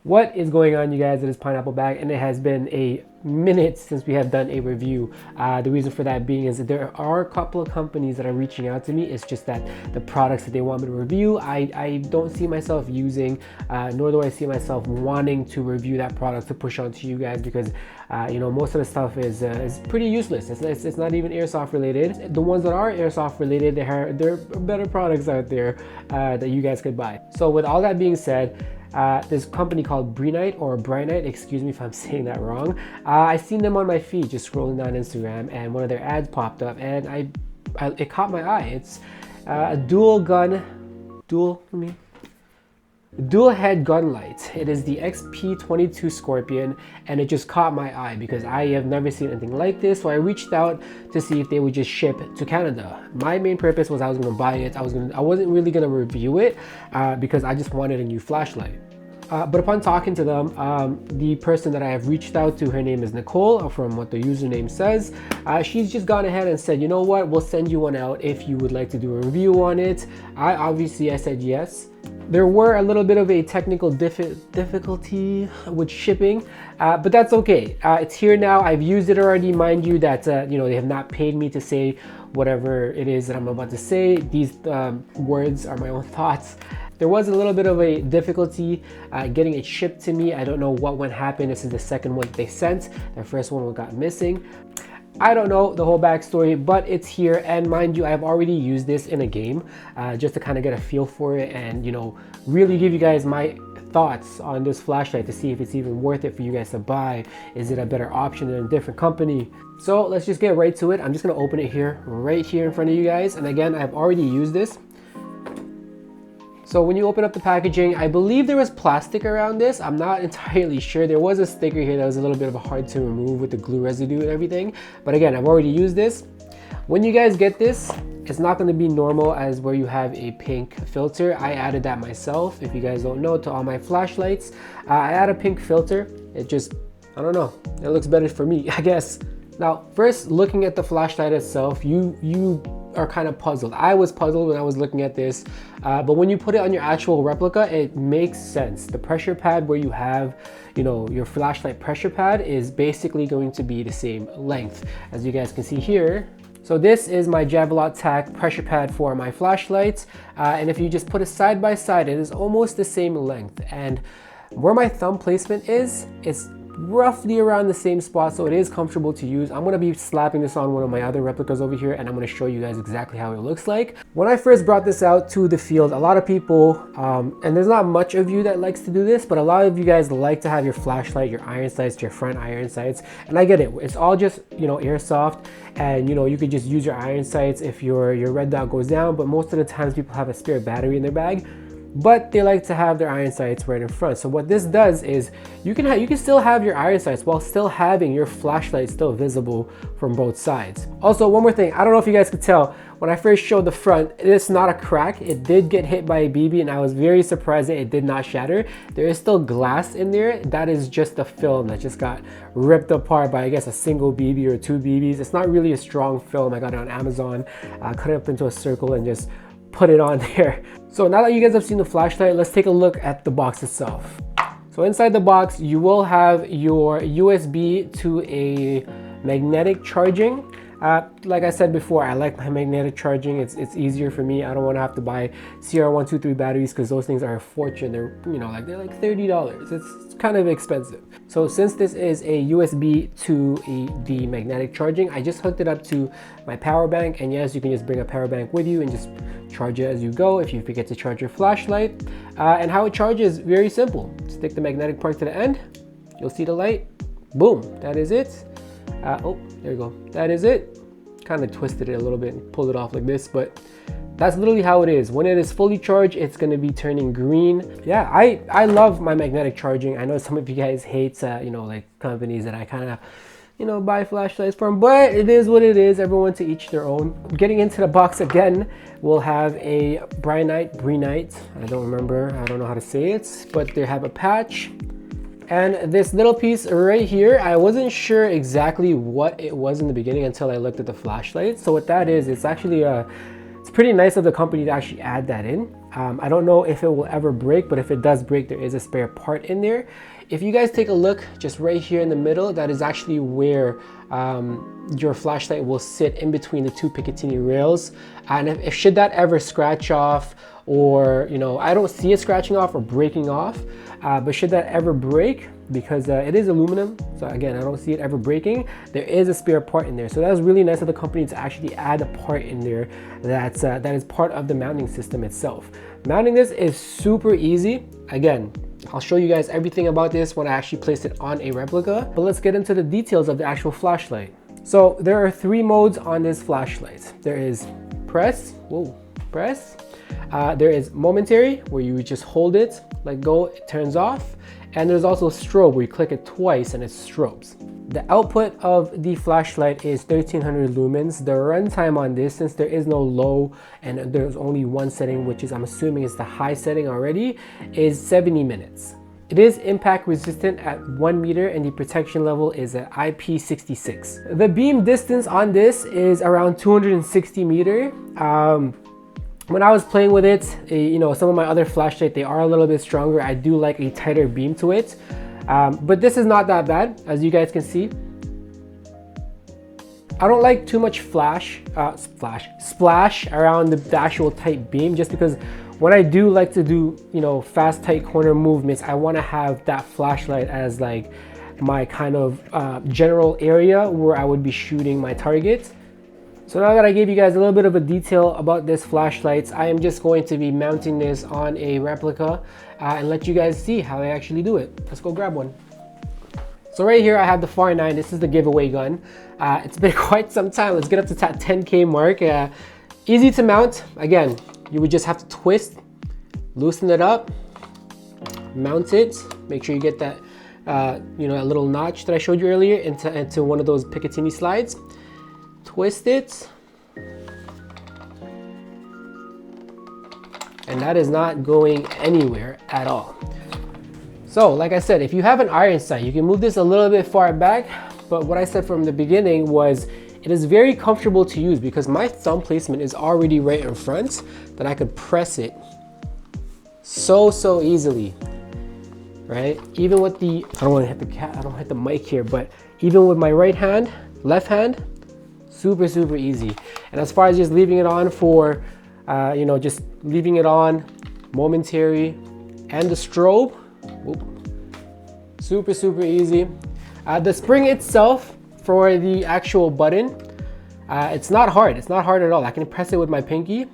What is going on, you guys? It is Pineapple back, and it has been a minute since we have done a review. The reason for that being is that there are a couple of companies that are reaching out to me. It's just that the products that they want me to review, I don't see myself using, nor do I see myself wanting to review that product to push on to you guys because most of the stuff is pretty useless. It's not even airsoft related. The ones that are airsoft related, there are better products out there that you guys could buy. So with all that being said, this company called Breenite or Brynite, excuse me if I'm saying that wrong. I seen them on my feed just scrolling down Instagram, and one of their ads popped up, and it caught my eye. It's a dual head gun light. It is the XP22 Scorpion, and it just caught my eye because I have never seen anything like this. So I reached out to see if they would just ship to Canada. My main purpose was I was going to buy it. I wasn't really going to review it because I just wanted a new flashlight. But upon talking to them, the person that I have reached out to, her name is Nicole, from what the username says. She's just gone ahead and said, you know what, we'll send you one out if you would like to do a review on it. I said yes. There were a little bit of a technical difficulty with shipping, but that's okay. It's here now. I've used it already. Mind you that they have not paid me to say whatever it is that I'm about to say. These words are my own thoughts. There was a little bit of a difficulty getting it shipped to me. I don't know what happened. This is the second one they sent. The first one got missing. I don't know the whole backstory, but it's here. And mind you, I've already used this in a game just to kind of get a feel for it and, really give you guys my thoughts on this flashlight to see if it's even worth it for you guys to buy. Is it a better option than a different company? So let's just get right to it. I'm just going to open it here, right here in front of you guys. And again, I've already used this. So when you open up the packaging, I believe there was plastic around this. I'm not entirely sure. There was a sticker here that was a little bit of a hard to remove with the glue residue and everything. But again, I've already used this. When you guys get this, it's not going to be normal as where you have a pink filter. I added that myself. If you guys don't know, to all my flashlights, I add a pink filter. It just, I don't know. It looks better for me, I guess. Now, first looking at the flashlight itself, you are kind of puzzled. I was puzzled when I was looking at this, but when you put it on your actual replica, it makes sense. The pressure pad where you have, your flashlight pressure pad is basically going to be the same length, as you guys can see here. So this is my Javelot Tac pressure pad for my flashlights, and if you just put it side by side, it is almost the same length. And where my thumb placement is, it's roughly around the same spot, so it is comfortable to use. I'm going to be slapping this on one of my other replicas over here, and I'm going to show you guys exactly how it looks like. When I first brought this out to the field, a lot of people, and there's not much of you that likes to do this, but a lot of you guys like to have your flashlight, your iron sights, your front iron sights, and I get it. It's all just, airsoft, and you could just use your iron sights if your red dot goes down, but most of the times people have a spare battery in their bag. But they like to have their iron sights right in front. So what this does is you can still have your iron sights while still having your flashlight still visible from both sides. Also, one more thing, I don't know if you guys could tell, when I first showed the front, it's not a crack. It did get hit by a BB, and I was very surprised that it did not shatter. There is still glass in there. That is just the film that just got ripped apart by, I guess, a single BB or two BBs. It's not really a strong film. I got it on Amazon, cut it up into a circle and just put it on there. So now that you guys have seen the flashlight, let's take a look at the box itself. So inside the box, you will have your USB to a magnetic charging. Like I said before, I like my magnetic charging. It's easier for me. I don't want to have to buy CR123 batteries because those things are a fortune. They're they're like $30. It's kind of expensive. So since this is a USB to the magnetic charging, I just hooked it up to my power bank. And yes, you can just bring a power bank with you and just charge it as you go if you forget to charge your flashlight. And how it charges, very simple. Stick the magnetic part to the end. You'll see the light. Boom, that is it. Oh, there you go. That is it. Kind of twisted it a little bit and pulled it off like this, but that's literally how it is. When it is fully charged, it's going to be turning green. Yeah, I love my magnetic charging. I know some of you guys hate, like companies that I kind of, buy flashlights from, but it is what it is. Everyone to each their own. Getting into the box again, we'll have a Breenite. I don't know how to say it, but they have a patch. And this little piece right here, I wasn't sure exactly what it was in the beginning until I looked at the flashlight. So what that is, it's actually it's pretty nice of the company to actually add that in. I don't know if it will ever break, but if it does break, there is a spare part in there. If you guys take a look just right here in the middle, that is actually where your flashlight will sit in between the two Picatinny rails. And if should that ever scratch off, or I don't see it scratching off or breaking off, but should that ever break, because it is aluminum, so again, I don't see it ever breaking, there is a spare part in there. So that was really nice of the company to actually add a part in there that is part of the mounting system itself. Mounting this is super easy. Again, I'll show you guys everything about this when I actually place it on a replica, but let's get into the details of the actual flashlight. So there are 3 modes on this flashlight. There is press, there is momentary, where you just hold it, let go, it turns off, and there's also strobe, where you click it twice and it strobes. The output of the flashlight is 1300 lumens. The runtime on this, since there is no low and there's only one setting, which is, I'm assuming is the high setting already, is 70 minutes. It is impact resistant at 1 meter, and the protection level is at IP66. The beam distance on this is around 260 meter. When I was playing with it, some of my other flashlight, they are a little bit stronger. I do like a tighter beam to it. But this is not that bad, as you guys can see. I don't like too much splash around the actual tight beam, just because when I do like to do, fast tight corner movements, I want to have that flashlight as like my kind of general area where I would be shooting my target. So now that I gave you guys a little bit of a detail about this flashlight, I am just going to be mounting this on a replica and let you guys see how I actually do it. Let's go grab one. So right here I have the FAR 9. This is the giveaway gun. It's been quite some time. Let's get up to that 10K mark. Easy to mount. Again, you would just have to twist, loosen it up, mount it. Make sure you get that, that little notch that I showed you earlier into one of those Picatinny slides. Twist it, and that is not going anywhere at all. So like I said, if you have an iron sight, you can move this a little bit far back, but what I said from the beginning was it is very comfortable to use because my thumb placement is already right in front, that I could press it so easily, right? Even with the, I don't want to hit the mic here, but even with my right hand, left hand, super easy. And as far as just leaving it on for just leaving it on momentary, and the strobe, super easy. The spring itself for the actual button, it's not hard at all. I can press it with my pinky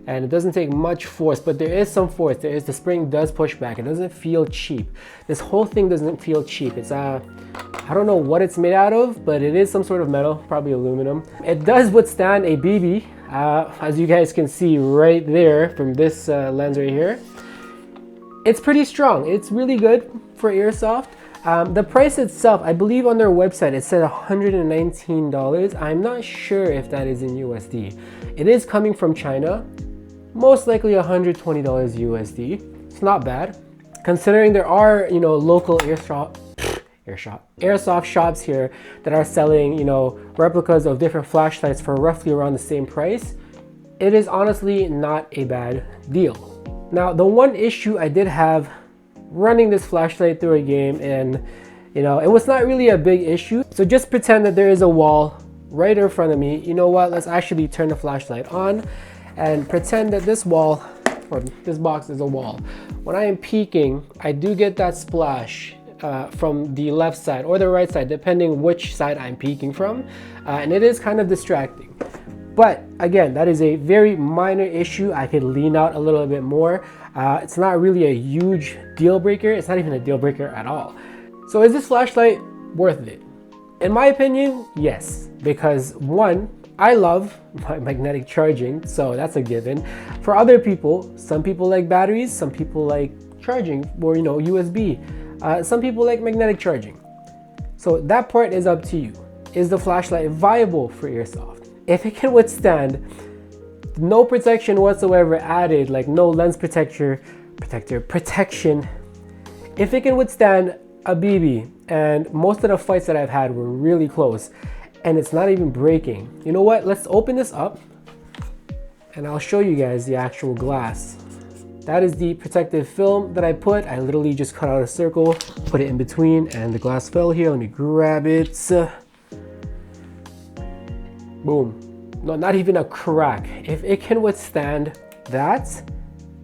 and it doesn't take much force, but there is some force. The spring does push back. It doesn't feel cheap. This whole thing doesn't feel cheap. It's I don't know what it's made out of, but it is some sort of metal, probably aluminum. It does withstand a BB, as you guys can see right there from this lens right here. It's pretty strong. It's really good for airsoft. The price itself, I believe on their website, it said $119. I'm not sure if that is in USD. It is coming from China, most likely $120 USD. It's not bad, considering there are, local airsoft shops here that are selling, replicas of different flashlights for roughly around the same price. It is honestly not a bad deal. Now, the one issue I did have running this flashlight through a game, and it was not really a big issue. So just pretend that there is a wall right in front of me. You know what? Let's actually turn the flashlight on and pretend that this wall, or this box, is a wall. When I am peeking, I do get that splash from the left side or the right side, depending which side I'm peeking from, and it is kind of distracting. But again, that is a very minor issue. I could lean out a little bit more. It's not really a huge deal breaker. It's not even a deal breaker at all. So is this flashlight worth it? In my opinion, yes, because one, I love my magnetic charging, so that's a given. For other people, some people like batteries, some people like charging, or USB. Some people like magnetic charging. So that part is up to you. Is the flashlight viable for airsoft? If it can withstand no protection whatsoever added, like no lens protection, if it can withstand a BB, and most of the fights that I've had were really close, and it's not even breaking. You know what? Let's open this up and I'll show you guys the actual glass. That is the protective film that I put. I literally just cut out a circle, put it in between, and the glass fell here. Let me grab it. Boom. No, not even a crack. If it can withstand that,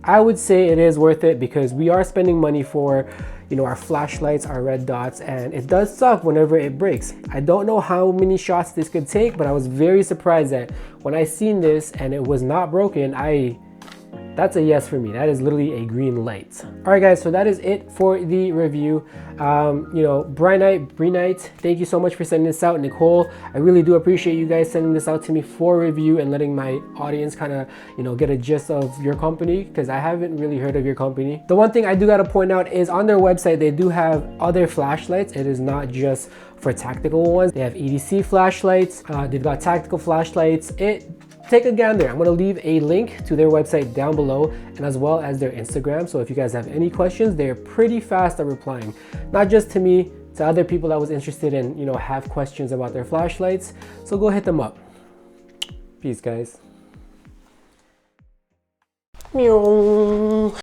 I would say it is worth it, because we are spending money for, you know, our flashlights, our red dots, and it does suck whenever it breaks. I don't know how many shots this could take, but I was very surprised that when I seen this and it was not broken, that's a yes for me. That is literally a green light. All right, guys, so that is it for the review. You know, Breenite, thank you so much for sending this out. Nicole, I really do appreciate you guys sending this out to me for review and letting my audience kind of, you know, get a gist of your company, because I haven't really heard of your company. The one thing I do got to point out is on their website, they do have other flashlights. It is not just for tactical ones. They have EDC flashlights. They've got tactical flashlights. Take a gander. I'm gonna leave a link to their website down below, and as well as their Instagram. So if you guys have any questions, they're pretty fast at replying. Not just to me, to other people that was interested in, you know, have questions about their flashlights. So go hit them up. Peace, guys. Meow.